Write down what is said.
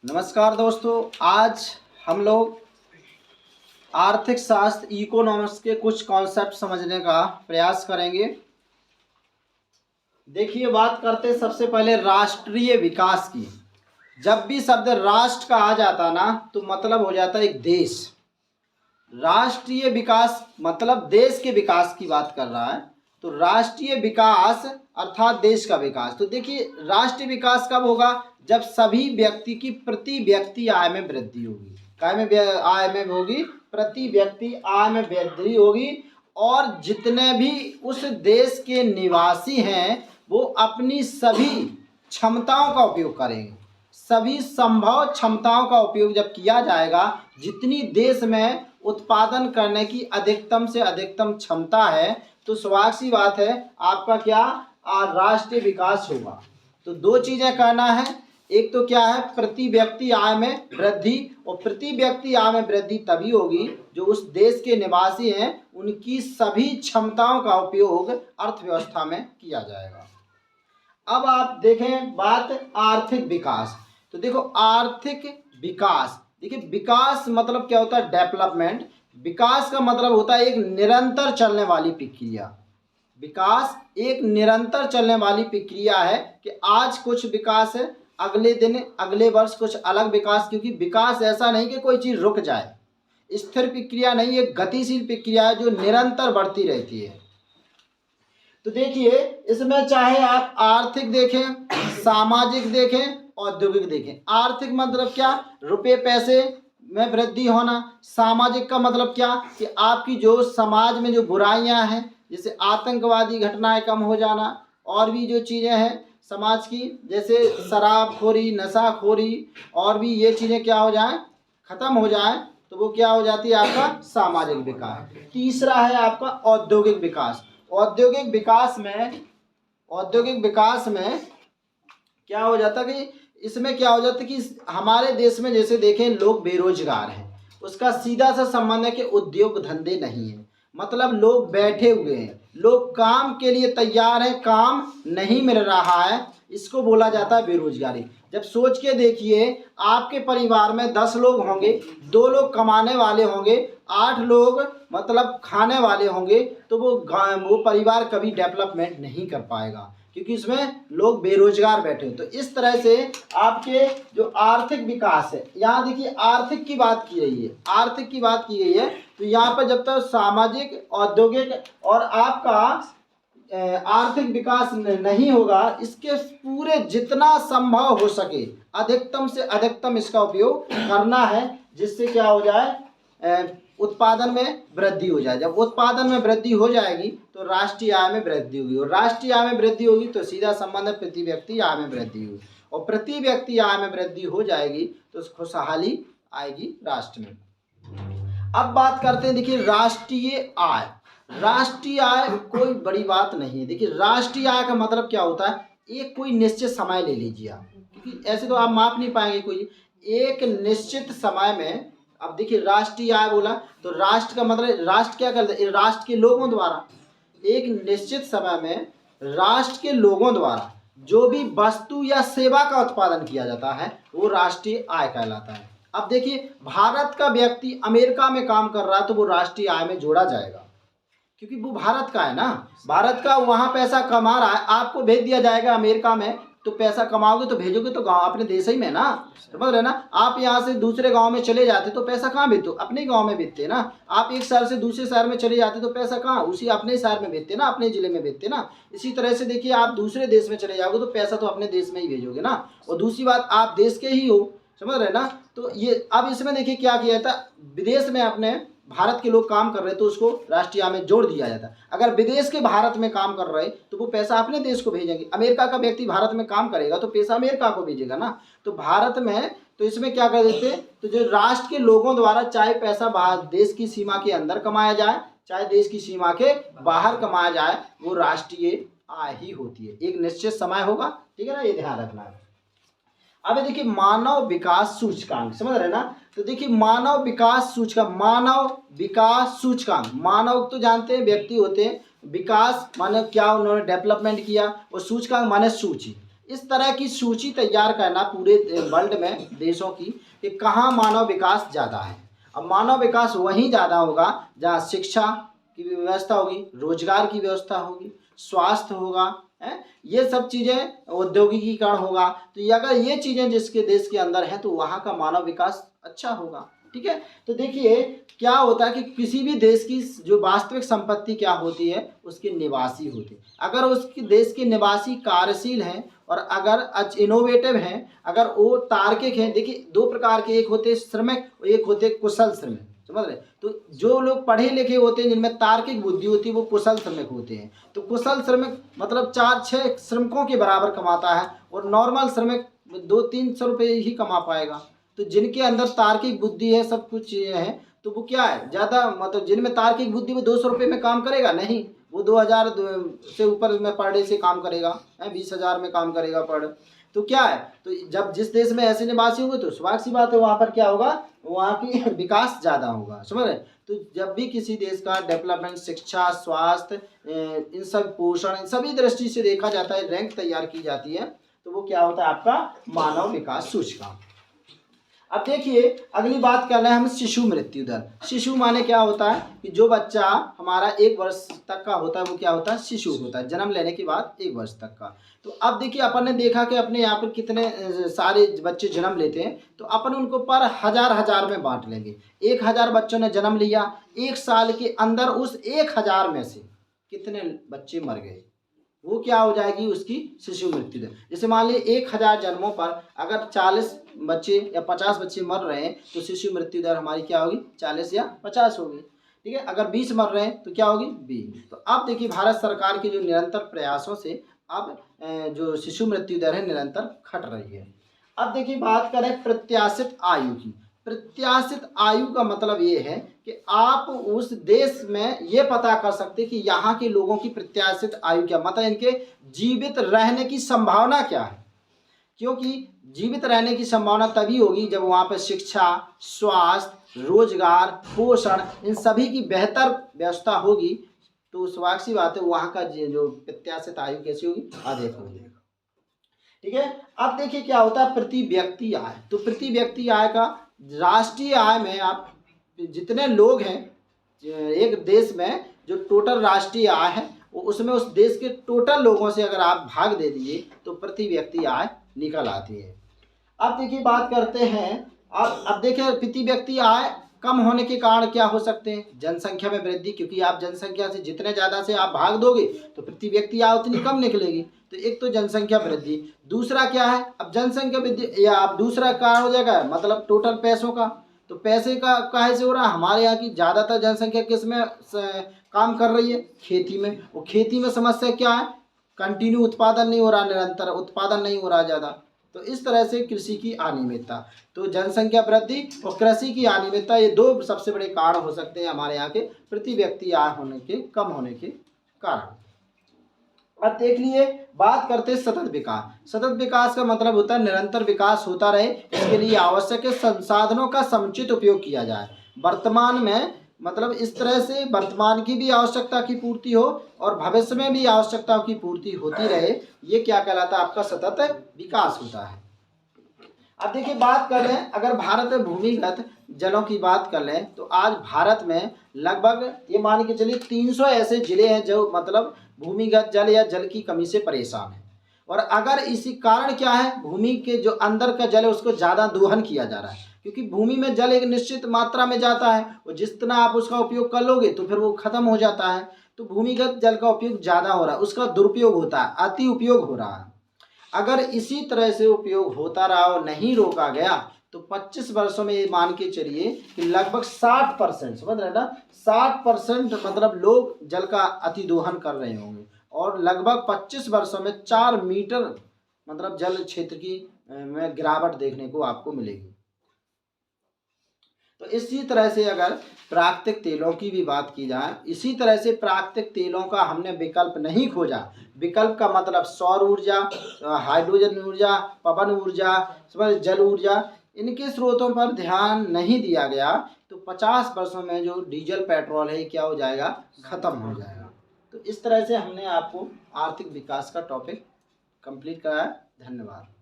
नमस्कार दोस्तों, आज हम लोग आर्थिक शास्त्र इकोनॉमिक्स के कुछ कॉन्सेप्ट समझने का प्रयास करेंगे। देखिए, बात करते हैं सबसे पहले राष्ट्रीय विकास की। जब भी शब्द राष्ट्र का आ जाता ना तो मतलब हो जाता है एक देश। राष्ट्रीय विकास मतलब देश के विकास की बात कर रहा है, तो राष्ट्रीय विकास अर्थात देश का विकास। तो देखिए, राष्ट्रीय विकास कब होगा? जब सभी व्यक्ति की प्रति व्यक्ति आय में वृद्धि होगी। काय में आय में होगी? प्रति व्यक्ति आय में वृद्धि होगी, और जितने भी उस देश के निवासी हैं वो अपनी सभी क्षमताओं का उपयोग करेंगे। सभी संभव क्षमताओं का उपयोग जब किया जाएगा, जितनी देश में उत्पादन करने की अधिकतम से अधिकतम क्षमता है, तो स्वाभाविक सी बात है आपका क्या राष्ट्रीय विकास होगा। तो दो चीजें करना है, एक तो क्या है, प्रति व्यक्ति आय में वृद्धि। और प्रति व्यक्ति आय में वृद्धि तभी होगी जो उस देश के निवासी हैं उनकी सभी क्षमताओं का उपयोग अर्थव्यवस्था में किया जाएगा। अब आप देखें बात आर्थिक विकास। तो देखो, आर्थिक विकास, देखिए विकास मतलब क्या होता है? डेवलपमेंट। विकास का मतलब होता है एक निरंतर चलने वाली प्रक्रिया। विकास एक निरंतर चलने वाली प्रक्रिया है कि आज कुछ विकास है, अगले दिन अगले वर्ष कुछ अलग विकास। क्योंकि विकास ऐसा नहीं कि कोई चीज़ रुक जाए, स्थिर प्रक्रिया नहीं, एक गतिशील प्रक्रिया है जो निरंतर बढ़ती रहती है। तो देखिए, इसमें चाहे आप आर्थिक देखें, सामाजिक देखें, औद्योगिक देखें। आर्थिक मतलब क्या? रुपए पैसे में वृद्धि होना। सामाजिक का मतलब क्या? कि आपकी जो समाज में जो बुराइयां हैं, जैसे आतंकवादी घटनाएं कम हो जाना, और भी जो चीज़ें हैं समाज की, जैसे शराबखोरी, नशाखोरी, और भी ये चीज़ें क्या हो जाएं, खत्म हो जाएं, तो वो क्या हो जाती है? आपका सामाजिक विकास। तीसरा है आपका औद्योगिक विकास। औद्योगिक विकास में क्या हो जाता है कि इसमें क्या हो जाता है कि हमारे देश में जैसे देखें लोग बेरोजगार हैं, उसका सीधा सा संबंध है कि उद्योग धंधे नहीं है। मतलब लोग बैठे हुए हैं, लोग काम के लिए तैयार हैं, काम नहीं मिल रहा है, इसको बोला जाता है बेरोजगारी। जब सोच के देखिए, आपके परिवार में 10 लोग होंगे, 2 लोग कमाने वाले होंगे, 8 लोग मतलब खाने वाले होंगे, तो वो परिवार कभी डेवलपमेंट नहीं कर पाएगा, क्योंकि इसमें लोग बेरोजगार बैठे हैं। तो इस तरह से आपके जो आर्थिक विकास है, यहाँ देखिए आर्थिक की बात की रही है, आर्थिक की बात की गई है। तो यहाँ पर जब तक सामाजिक, औद्योगिक और आपका आर्थिक विकास नहीं होगा, इसके पूरे जितना संभव हो सके अधिकतम से अधिकतम इसका उपयोग करना है, जिससे क्या हो जाए, उत्पादन में वृद्धि हो जाए। जब उत्पादन में वृद्धि हो जाएगी तो राष्ट्रीय आय में वृद्धि होगी, और राष्ट्रीय आय में वृद्धि होगी तो सीधा संबंध है प्रति व्यक्ति आय में वृद्धि होगी, और प्रति व्यक्ति आय में वृद्धि हो जाएगी तो खुशहाली आएगी राष्ट्र में। अब बात करते हैं, देखिए राष्ट्रीय आय। राष्ट्रीय आय कोई बड़ी बात नहीं है। देखिए, राष्ट्रीय आय का मतलब क्या होता है? एक कोई निश्चित समय ले लीजिए आप, क्योंकि ऐसे तो आप माप नहीं पाएंगे कोई एक निश्चित समय में। अब देखिए, राष्ट्रीय आय बोला तो राष्ट्र का मतलब, राष्ट्र क्या करता है? राष्ट्र के लोगों द्वारा एक निश्चित समय में राष्ट्र के लोगों द्वारा जो भी वस्तु या सेवा का उत्पादन किया जाता है वो राष्ट्रीय आय कहलाता है। अब देखिए, भारत का व्यक्ति अमेरिका में काम कर रहा है तो वो राष्ट्रीय आय में जोड़ा जाएगा, क्योंकि वो भारत का है ना, भारत का, वहाँ पैसा कमा रहा है। आपको भेज दिया जाएगा अमेरिका में, तो पैसा कमाओगे तो भेजोगे तो गाँव अपने देश ही में ना, समझ रहे ना। आप यहाँ से दूसरे गांव में चले जाते तो पैसा कहाँ भेजते? अपने गांव में भेजते ना। आप एक शहर से दूसरे शहर में चले जाते तो पैसा कहाँ? उसी अपने शहर में भेजते ना, अपने जिले में भेजते ना। इसी तरह से देखिए, आप दूसरे देश में चले जाओगे तो पैसा तो अपने देश में ही भेजोगे ना। और दूसरी बात, आप देश के ही हो, समझ रहे ना। तो ये अब इसमें देखिए क्या किया था, विदेश में अपने भारत के लोग काम कर रहे तो उसको राष्ट्रीय आय में जोड़ दिया जाता है। अगर विदेश के भारत में काम कर रहे तो वो पैसा अपने देश को भेजेंगे। अमेरिका का व्यक्ति भारत में काम करेगा तो पैसा अमेरिका को भेजेगा ना। तो भारत में तो इसमें क्या कर देते, तो जो राष्ट्र के लोगों द्वारा चाहे पैसा बाहर देश की सीमा के अंदर कमाया जाए चाहे देश की सीमा के बाहर कमाया जाए, वो राष्ट्रीय आय ही होती है। एक निश्चित समय होगा, ठीक है ना, ये ध्यान रखना है। अब देखिए, मानव विकास सूचकांक, समझ रहे ना। तो देखिए, मानव विकास सूचकांक, मानव विकास सूचकांक, मानव तो जानते हैं व्यक्ति होते हैं, विकास माने क्या उन्होंने डेवलपमेंट किया, और सूचकांक माने सूची। इस तरह की सूची तैयार करना पूरे वर्ल्ड में देशों की कि कहाँ मानव विकास ज़्यादा है। अब मानव विकास वहीं ज़्यादा होगा जहाँ शिक्षा की भी व्यवस्था होगी, रोजगार की व्यवस्था होगी, स्वास्थ्य होगा, है, ये सब चीज़ें, औद्योगिकीकरण होगा। तो ये अगर ये चीज़ें जिसके देश के अंदर हैं तो वहाँ का मानव विकास अच्छा होगा। ठीक है, तो देखिए क्या होता है कि किसी भी देश की जो वास्तविक संपत्ति क्या होती है, उसके निवासी होते हैं। अगर उसके देश के निवासी कार्यशील हैं और अगर इनोवेटिव हैं, अगर वो तार्किक हैं, देखिए दो प्रकार के, एक होते श्रमिक, एक होते कुशल श्रमिक, समझ रहे। तो जो लोग पढ़े लिखे होते हैं, जिनमें तार्किक बुद्धि होती है, वो कुशल श्रमिक होते हैं। तो कुशल श्रमिक मतलब 4-6 श्रमिकों के बराबर कमाता है, और नॉर्मल श्रमिक 200-300 रुपये ही कमा पाएगा। तो जिनके अंदर तार्किक बुद्धि है, सब कुछ चीज़ें हैं, तो वो क्या है, ज़्यादा मतलब जिनमें तार्किक बुद्धि, वो 200 रुपये में काम करेगा नहीं, वो 2000 से ऊपर में पर डे से काम करेगा, 20,000 में काम करेगा पर डे। तो क्या है, तो जब जिस देश में ऐसे निवासी होंगे तो स्वाभाविक सी बात है वहाँ पर क्या होगा, वहाँ की विकास ज़्यादा होगा, समझ रहे। तो जब भी किसी देश का डेवलपमेंट, शिक्षा, स्वास्थ्य, इन सब पोषण, इन सभी दृष्टि से देखा जाता है, रैंक तैयार की जाती है, तो वो क्या होता है, आपका मानव विकास सूचकांक। अब देखिए अगली बात कर रहे हैं हम शिशु मृत्यु दर। शिशु माने क्या होता है कि जो बच्चा हमारा 1 वर्ष तक का होता है वो क्या होता है, शिशु होता है, जन्म लेने के बाद 1 वर्ष तक का। तो अब देखिए अपन ने देखा कि अपने यहाँ पर कितने सारे बच्चे जन्म लेते हैं, तो अपन उनको पर हजार में बांट लेंगे। 1000 बच्चों ने जन्म लिया, 1 साल के अंदर उस 1000 में से कितने बच्चे मर गए, वो क्या हो जाएगी, उसकी शिशु मृत्यु दर। जैसे मान लीजिए 1000 जन्मों पर अगर 40 बच्चे या 50 बच्चे मर रहे हैं, तो शिशु मृत्यु दर हमारी क्या होगी, 40 या 50 होगी। ठीक है, अगर 20 मर रहे हैं तो क्या होगी, 20। तो अब देखिए भारत सरकार के जो निरंतर प्रयासों से अब जो शिशु मृत्यु दर है निरंतर घट रही है। अब देखिए बात करें प्रत्याशित आयु की। प्रत्याशित आयु का मतलब ये है कि आप उस देश में ये पता कर सकते कि यहाँ के लोगों की प्रत्याशित आयु क्या, मतलब इनके जीवित रहने की संभावना क्या है। क्योंकि जीवित रहने की संभावना तभी होगी जब वहाँ पर शिक्षा, स्वास्थ्य, रोजगार, पोषण, इन सभी की बेहतर व्यवस्था होगी। तो स्वाभाविक सी बात है वहाँ का जो प्रत्याशित आयु कैसी होगी, अधिक होगी। ठीक है, अब देखिए क्या होता है प्रति व्यक्ति आय। तो प्रति व्यक्ति आय का, राष्ट्रीय आय में आप जितने लोग हैं एक देश में, जो टोटल राष्ट्रीय आय है उसमें उस देश के टोटल लोगों से अगर आप भाग दे दिए तो प्रति व्यक्ति आय निकल आती है। अब देखिए बात करते हैं, अब देखिए प्रति व्यक्ति आय कम होने के कारण क्या हो सकते हैं, जनसंख्या में वृद्धि, क्योंकि आप जनसंख्या से जितने ज़्यादा से आप भाग दोगे तो प्रति व्यक्ति आय उतनी कम निकलेगी। तो एक तो जनसंख्या वृद्धि, दूसरा क्या है, अब जनसंख्या वृद्धि या अब दूसरा कारण हो जाएगा मतलब टोटल पैसों का। तो पैसे का काहे से हो रहा है, हमारे यहाँ की ज़्यादातर जनसंख्या किस में काम कर रही है, खेती में। और खेती में समस्या क्या है, कंटिन्यू उत्पादन नहीं हो रहा, निरंतर उत्पादन नहीं हो रहा ज़्यादा। तो इस तरह से कृषि की अनियमितता, तो जनसंख्या वृद्धि और कृषि की अनियमितता, ये 2 सबसे बड़े कारण हो सकते हैं हमारे यहाँ के प्रति व्यक्ति आय होने के कम होने के कारण। अब देख लिए बात करते हैं सतत विकास। सतत विकास का मतलब होता है निरंतर विकास होता रहे, इसके लिए आवश्यक संसाधनों का समुचित उपयोग किया जाए। वर्तमान में मतलब इस तरह से वर्तमान की भी आवश्यकता की पूर्ति हो और भविष्य में भी आवश्यकताओं की पूर्ति होती रहे, ये क्या कहलाता है, आपका सतत विकास होता है। अब देखिए बात कर लें, अगर भारत में भूमिगत जलों की बात कर लें तो आज भारत में लगभग ये मान के चलिए 300 ऐसे जिले हैं जो मतलब भूमिगत जल या जल की कमी से परेशान है। और अगर इसी कारण क्या है, भूमि के जो अंदर का जल है उसको ज़्यादा दोहन किया जा रहा है, क्योंकि भूमि में जल एक निश्चित मात्रा में जाता है और जितना आप उसका उपयोग कर लोगे तो फिर वो खत्म हो जाता है। तो भूमिगत जल का उपयोग ज़्यादा हो रहा है, उसका दुरुपयोग होता है, अति उपयोग हो रहा है। अगर इसी तरह से उपयोग होता रहा और नहीं रोका गया तो 25 वर्षों में ये मान के चलिए कि लगभग 60%, समझ रहे ना, 60% मतलब लोग जल का अति दोहन कर रहे होंगे और लगभग 25 वर्षों में 4 मीटर मतलब जल क्षेत्र की में गिरावट देखने को आपको मिलेगी। तो इसी तरह से अगर प्राकृतिक तेलों की भी बात की जाए, इसी तरह से प्राकृतिक तेलों का हमने विकल्प नहीं खोजा। विकल्प का मतलब सौर ऊर्जा, हाइड्रोजन ऊर्जा, पवन ऊर्जा, जल ऊर्जा, इनके स्रोतों पर ध्यान नहीं दिया गया तो 50 वर्षों में जो डीजल पेट्रोल है क्या हो जाएगा, खत्म हो जाएगा। तो इस तरह से हमने आपको आर्थिक विकास का टॉपिक कंप्लीट कराया। धन्यवाद।